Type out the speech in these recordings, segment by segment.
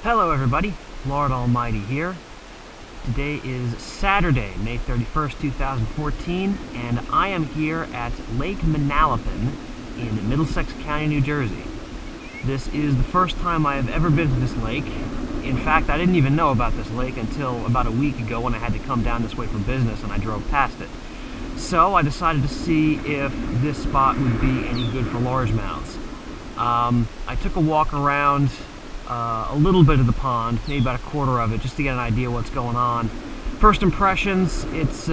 Hello everybody, Lord Almighty here. Today is Saturday, May 31st, 2014, and I am here at Lake Manalapan in Middlesex County, New Jersey. This is the first time I have ever been to this lake. In fact, I didn't even know about this lake until about a week ago when I had to come down this way for business and I drove past it. So I decided to see if this spot would be any good for largemouths. I took a walk around a little bit of the pond, maybe about a quarter of it, just to get an idea what's going on. First impressions, it's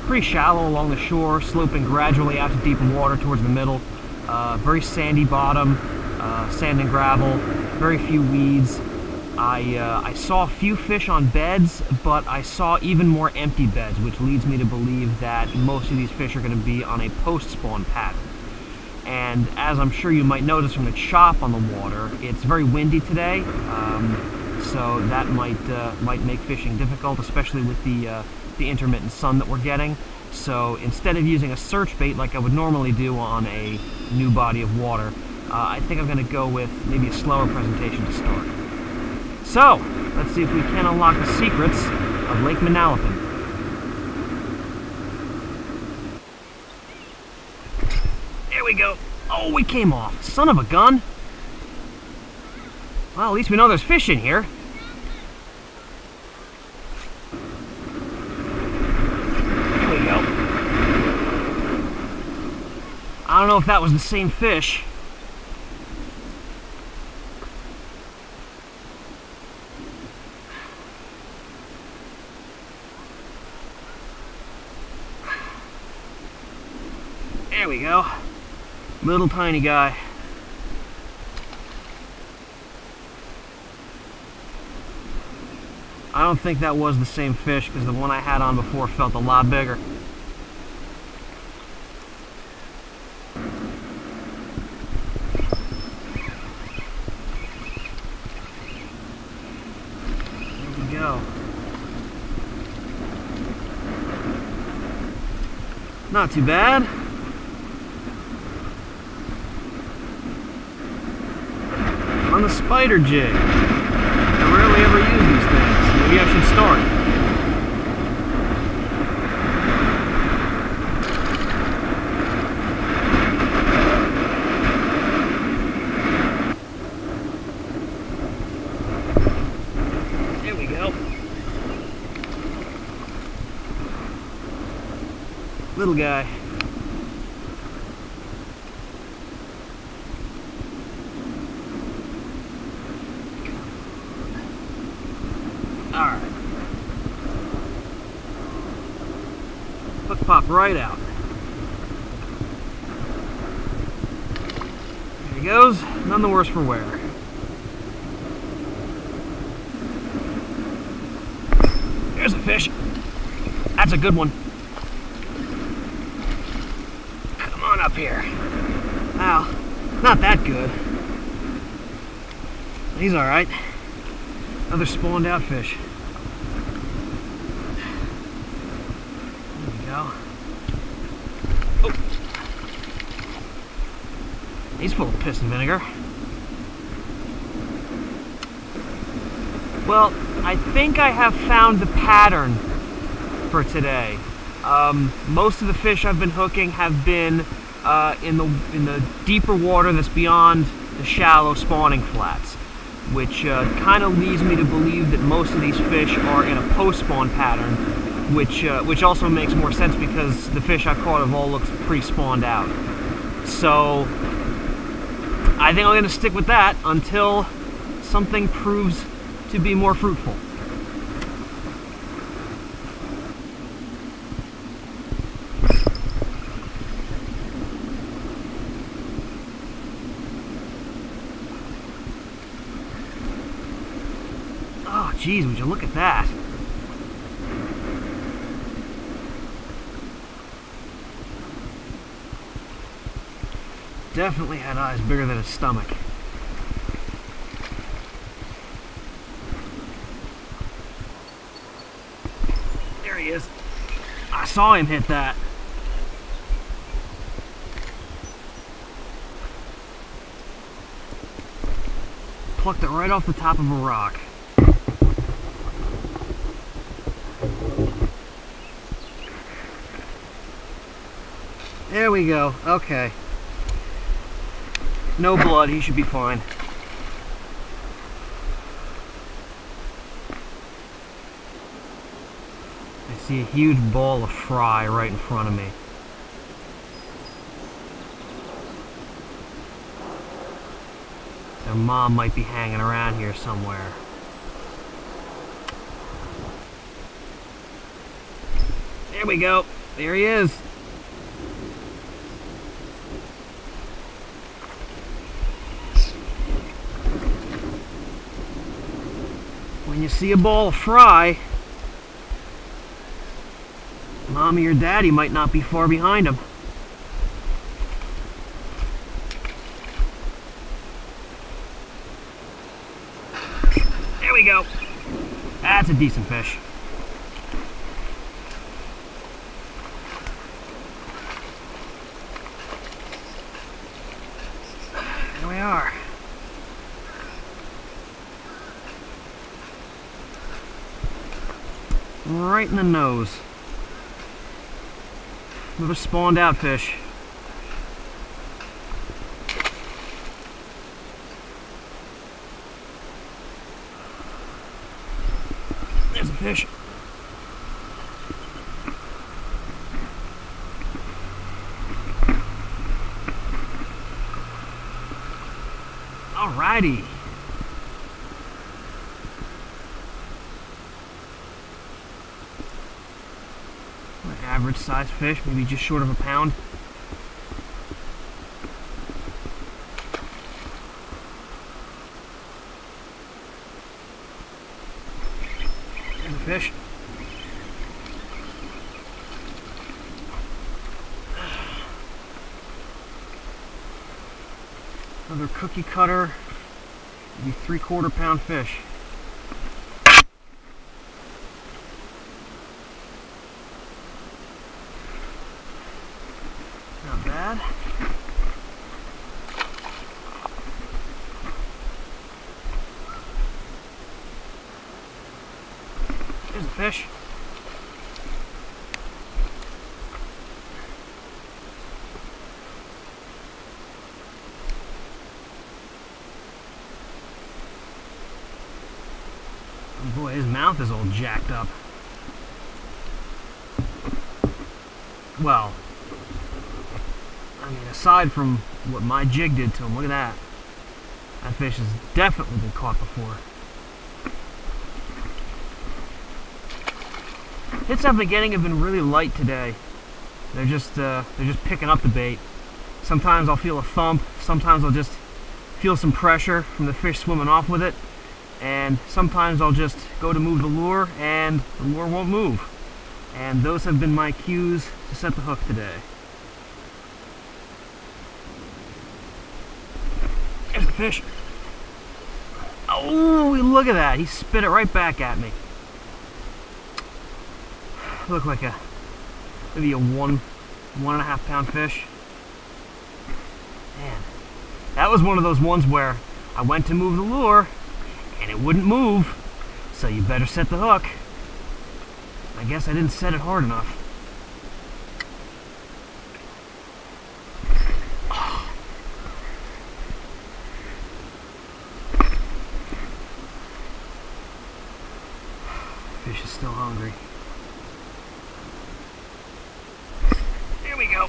pretty shallow along the shore, sloping gradually out to deeper water towards the middle. Very sandy bottom, sand and gravel, very few weeds. I saw a few fish on beds, but I saw even more empty beds, which leads me to believe that most of these fish are going to be on a post-spawn pattern. And as I'm sure you might notice from the chop on the water, it's very windy today, so that might make fishing difficult, especially with the intermittent sun that we're getting. So instead of using a search bait like I would normally do on a new body of water, I think I'm going to go with maybe a slower presentation to start. So let's see if we can unlock the secrets of Lake Manalapan. There we go. Oh, we came off. Son of a gun. Well, at least we know there's fish in here. There we go. I don't know if that was the same fish. There we go. Little tiny guy. I don't think that was the same fish because the one I had on before felt a lot bigger. There we go. Not too bad. On the spider jig. I rarely ever use these things. Maybe I should start. There we go. Little guy. Alright. Hook pop right out. There he goes. None the worse for wear. There's a fish. That's a good one. Come on up here. Wow. Not that good. He's alright. Another spawned out fish. There we go. Oh. He's full of piss and vinegar. Well, I think I have found the pattern for today. Most of the fish I've been hooking have been in the deeper water that's beyond the shallow spawning flats, which kind of leads me to believe that most of these fish are in a post-spawn pattern, which also makes more sense because the fish I've caught have all looked pre-spawned out. So I think I'm going to stick with that until something proves to be more fruitful. Oh, geez, would you look at that? Definitely had eyes bigger than his stomach. There he is. I saw him hit that. plucked it right off the top of a rock. There we go. Okay. No blood. He should be fine. I see a huge ball of fry right in front of me. Their mom might be hanging around here somewhere. There we go. There he is. When you see a ball of fry, Mommy or Daddy might not be far behind him. There we go. That's a decent fish. There we are. Right in the nose. Another spawned out fish. There's a fish. Alrighty. Average size fish, maybe just short of a pound. There's a fish. Another cookie cutter, maybe 3/4 pound fish. Not bad. There's a fish. Oh boy, his mouth is all jacked up. Well, I mean, aside from what my jig did to him, look at that. That fish has definitely been caught before. Hits I've been getting have been really light today. They're just picking up the bait. Sometimes I'll feel a thump. Sometimes I'll just feel some pressure from the fish swimming off with it. And sometimes I'll just go to move the lure and the lure won't move. And those have been my cues to set the hook today. There's the fish. Oh, look at that. He spit it right back at me. Looked like maybe a 1.5 pound fish. Man, that was one of those ones where I went to move the lure and it wouldn't move, so you better set the hook. I guess I didn't set it hard enough. Fish is still hungry. There we go.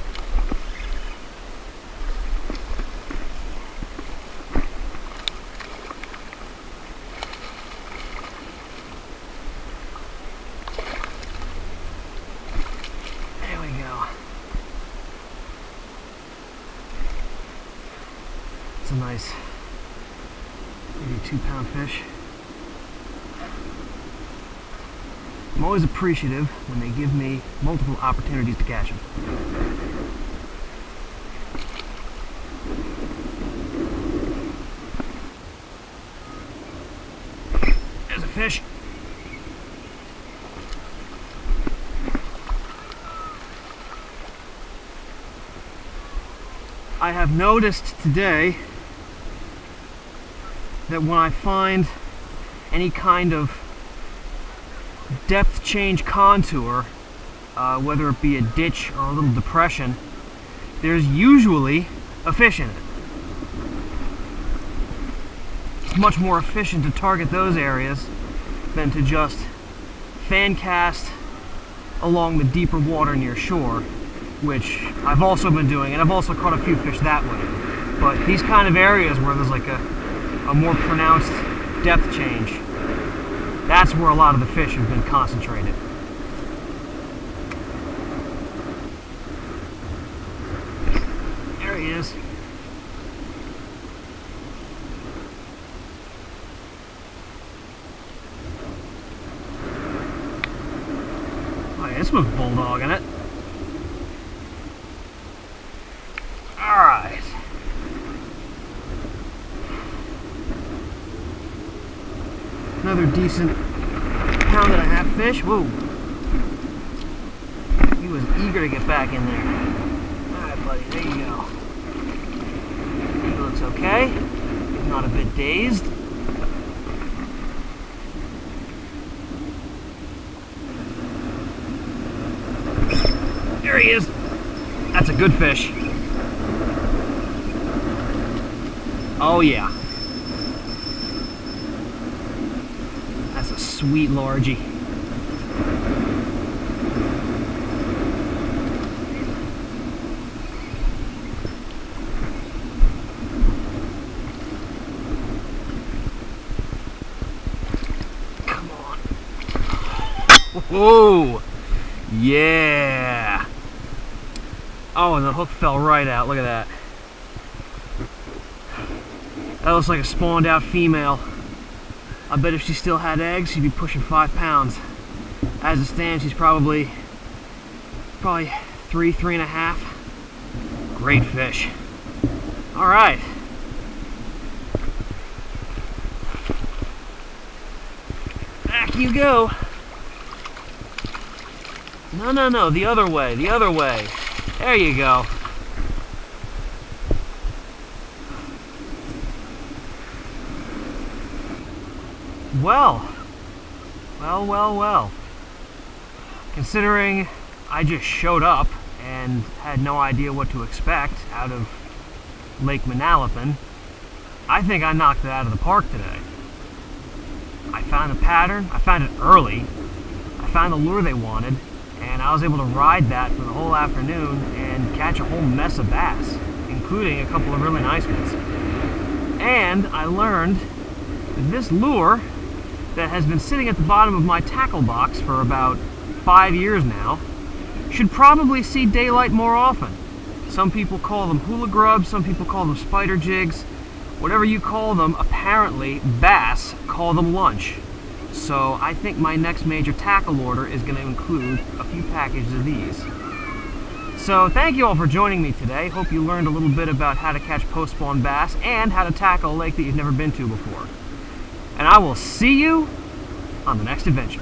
There we go. It's a nice, maybe 2-pound fish. I'm always appreciative when they give me multiple opportunities to catch them. There's a fish. I have noticed today that when I find any kind of depth change contour, whether it be a ditch or a little depression, there's usually a fish in it. It's much more efficient to target those areas than to just fan cast along the deeper water near shore, which I've also been doing, and I've also caught a few fish that way. But these kind of areas where there's like a more pronounced depth change, that's where a lot of the fish have been concentrated. There he is. Oh yeah, this one's bulldogging it. Alright. Another decent pound-and-a-half fish. Whoa. He was eager to get back in there. Alright, buddy, there you go. He looks okay. He's not a bit dazed. There he is. That's a good fish. Oh yeah. That's a sweet largie. Come on. Whoa! Yeah! Oh, and the hook fell right out. Look at that. That looks like a spawned out female. I bet if she still had eggs, she'd be pushing 5 pounds. As it stands, she's probably 3.5. Great fish. All right. Back you go. No, the other way, the other way. There you go. Well. Considering I just showed up and had no idea what to expect out of Lake Manalapan, I think I knocked it out of the park today. I found a pattern, I found it early, I found the lure they wanted, and I was able to ride that for the whole afternoon and catch a whole mess of bass, including a couple of really nice ones. And I learned that this lure that has been sitting at the bottom of my tackle box for about 5 years now should probably see daylight more often. Some people call them hula grubs, some people call them spider jigs. Whatever you call them, apparently bass call them lunch. So I think my next major tackle order is going to include a few packages of these. So thank you all for joining me today. Hope you learned a little bit about how to catch post-spawn bass and how to tackle a lake that you've never been to before. And I will see you on the next adventure.